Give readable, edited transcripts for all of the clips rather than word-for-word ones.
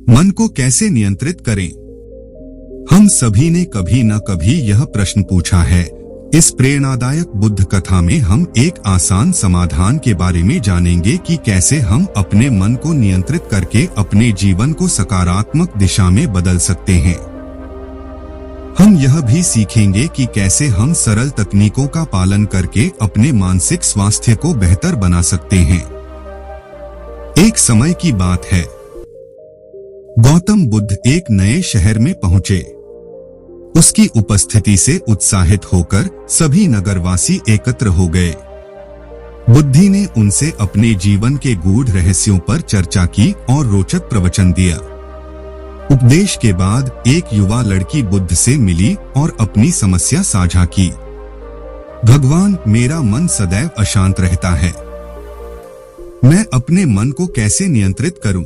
मन को कैसे नियंत्रित करें? हम सभी ने कभी न कभी यह प्रश्न पूछा है। इस प्रेरणादायक बुद्ध कथा में हम एक आसान समाधान के बारे में जानेंगे कि कैसे हम अपने मन को नियंत्रित करके अपने जीवन को सकारात्मक दिशा में बदल सकते हैं। हम यह भी सीखेंगे कि कैसे हम सरल तकनीकों का पालन करके अपने मानसिक स्वास्थ्य को बेहतर बना सकते हैं। एक समय की बात है, गौतम बुद्ध एक नए शहर में पहुंचे। उसकी उपस्थिति से उत्साहित होकर सभी नगरवासी एकत्र हो गए। बुद्धि ने उनसे अपने जीवन के गूढ़ रहस्यों पर चर्चा की और रोचक प्रवचन दिया। उपदेश के बाद एक युवा लड़की बुद्ध से मिली और अपनी समस्या साझा की। भगवान, मेरा मन सदैव अशांत रहता है। मैं अपने मन को कैसे नियंत्रित करूं?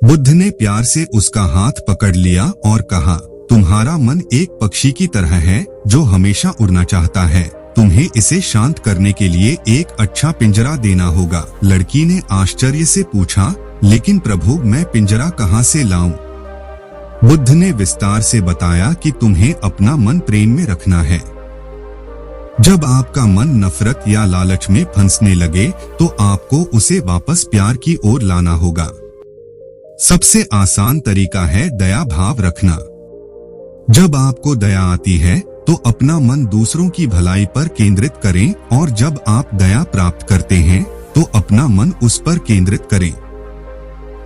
बुद्ध ने प्यार से उसका हाथ पकड़ लिया और कहा, तुम्हारा मन एक पक्षी की तरह है जो हमेशा उड़ना चाहता है। तुम्हें इसे शांत करने के लिए एक अच्छा पिंजरा देना होगा। लड़की ने आश्चर्य से पूछा, लेकिन प्रभु, मैं पिंजरा कहां से लाऊं? बुद्ध ने विस्तार से बताया कि तुम्हें अपना मन प्रेम में रखना है। जब आपका मन नफरत या लालच में फंसने लगे तो आपको उसे वापस प्यार की ओर लाना होगा। सबसे आसान तरीका है दया भाव रखना। जब आपको दया आती है तो अपना मन दूसरों की भलाई पर केंद्रित करें, और जब आप दया प्राप्त करते हैं तो अपना मन उस पर केंद्रित करें।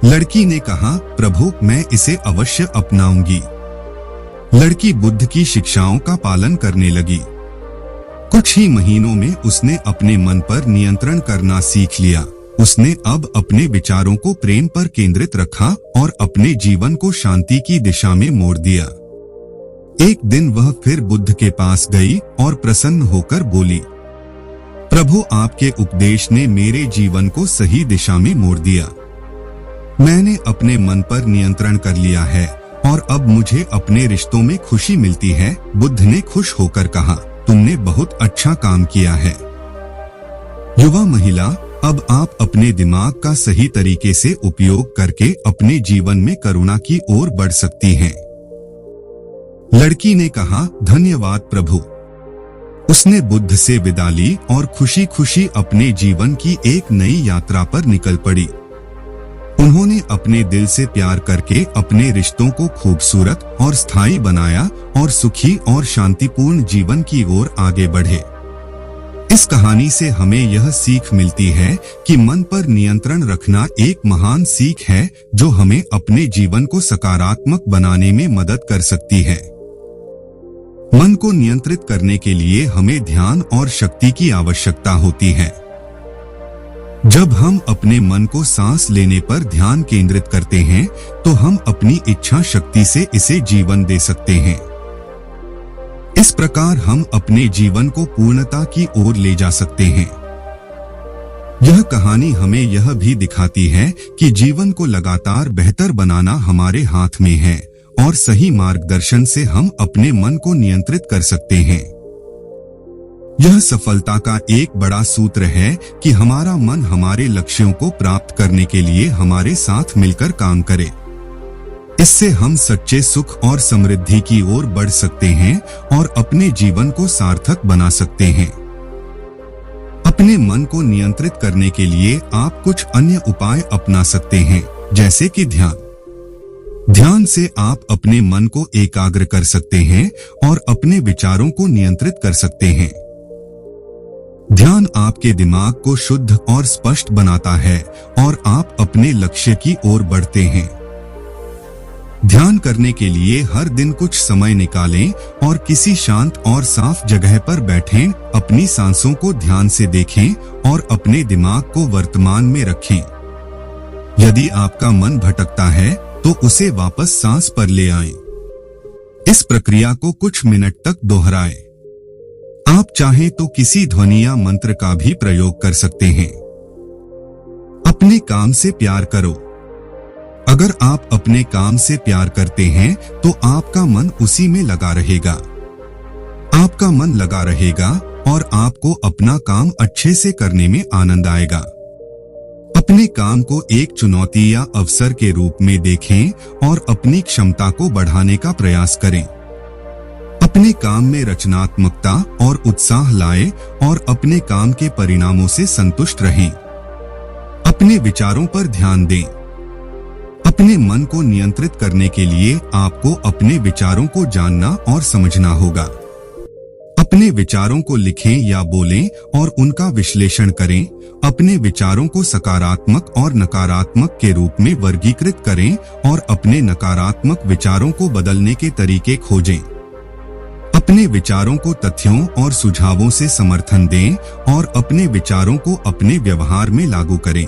लड़की ने कहा, प्रभु, मैं इसे अवश्य अपनाऊंगी। लड़की बुद्ध की शिक्षाओं का पालन करने लगी। कुछ ही महीनों में उसने अपने मन पर नियंत्रण करना सीख लिया। उसने अब अपने विचारों को प्रेम पर केंद्रित रखा और अपने जीवन को शांति की दिशा में मोड़ दिया। एक दिन वह फिर बुद्ध के पास गई और प्रसन्न होकर बोली, प्रभु, आपके उपदेश ने मेरे जीवन को सही दिशा में मोड़ दिया। मैंने अपने मन पर नियंत्रण कर लिया है और अब मुझे अपने रिश्तों में खुशी मिलती है। बुद्ध ने खुश होकर कहा, तुमने बहुत अच्छा काम किया है। युवा महिला, अब आप अपने दिमाग का सही तरीके से उपयोग करके अपने जीवन में करुणा की ओर बढ़ सकती हैं। लड़की ने कहा, धन्यवाद प्रभु। उसने बुद्ध से विदा ली और खुशी खुशी अपने जीवन की एक नई यात्रा पर निकल पड़ी। उन्होंने अपने दिल से प्यार करके अपने रिश्तों को खूबसूरत और स्थायी बनाया और सुखी और शांतिपूर्ण जीवन की ओर आगे बढ़े। इस कहानी से हमें यह सीख मिलती है कि मन पर नियंत्रण रखना एक महान सीख है जो हमें अपने जीवन को सकारात्मक बनाने में मदद कर सकती है। मन को नियंत्रित करने के लिए हमें ध्यान और शक्ति की आवश्यकता होती है। जब हम अपने मन को सांस लेने पर ध्यान केंद्रित करते हैं तो हम अपनी इच्छा शक्ति से इसे जीवन दे सकते हैं। इस प्रकार हम अपने जीवन को पूर्णता की ओर ले जा सकते हैं। यह कहानी हमें यह भी दिखाती है कि जीवन को लगातार बेहतर बनाना हमारे हाथ में है और सही मार्गदर्शन से हम अपने मन को नियंत्रित कर सकते हैं। यह सफलता का एक बड़ा सूत्र है कि हमारा मन हमारे लक्ष्यों को प्राप्त करने के लिए हमारे साथ मिलकर काम करे। इससे हम सच्चे सुख और समृद्धि की ओर बढ़ सकते हैं और अपने जीवन को सार्थक बना सकते हैं। अपने मन को नियंत्रित करने के लिए आप कुछ अन्य उपाय अपना सकते हैं, जैसे कि ध्यान। ध्यान से आप अपने मन को एकाग्र कर सकते हैं और अपने विचारों को नियंत्रित कर सकते हैं। ध्यान आपके दिमाग को शुद्ध और स्पष्ट बनाता है और आप अपने लक्ष्य की ओर बढ़ते हैं। ध्यान करने के लिए हर दिन कुछ समय निकालें और किसी शांत और साफ जगह पर बैठें। अपनी सांसों को ध्यान से देखें और अपने दिमाग को वर्तमान में रखें। यदि आपका मन भटकता है तो उसे वापस सांस पर ले आएं। इस प्रक्रिया को कुछ मिनट तक दोहराएं। आप चाहें तो किसी ध्वनि या मंत्र का भी प्रयोग कर सकते हैं। अपने काम से प्यार करो। अगर आप अपने काम से प्यार करते हैं तो आपका मन उसी में लगा रहेगा। आपका मन लगा रहेगा और आपको अपना काम अच्छे से करने में आनंद आएगा। अपने काम को एक चुनौती या अवसर के रूप में देखें और अपनी क्षमता को बढ़ाने का प्रयास करें। अपने काम में रचनात्मकता और उत्साह लाएं और अपने काम के परिणामों से संतुष्ट रहें। अपने विचारों पर ध्यान दें। अपने मन को नियंत्रित करने के लिए आपको अपने विचारों को जानना और समझना होगा। अपने विचारों को लिखें या बोलें और उनका विश्लेषण करें। अपने विचारों को सकारात्मक और नकारात्मक के रूप में वर्गीकृत करें और अपने नकारात्मक विचारों को बदलने के तरीके खोजें। अपने विचारों को तथ्यों और सुझावों से समर्थन दें और अपने विचारों को अपने व्यवहार में लागू करें।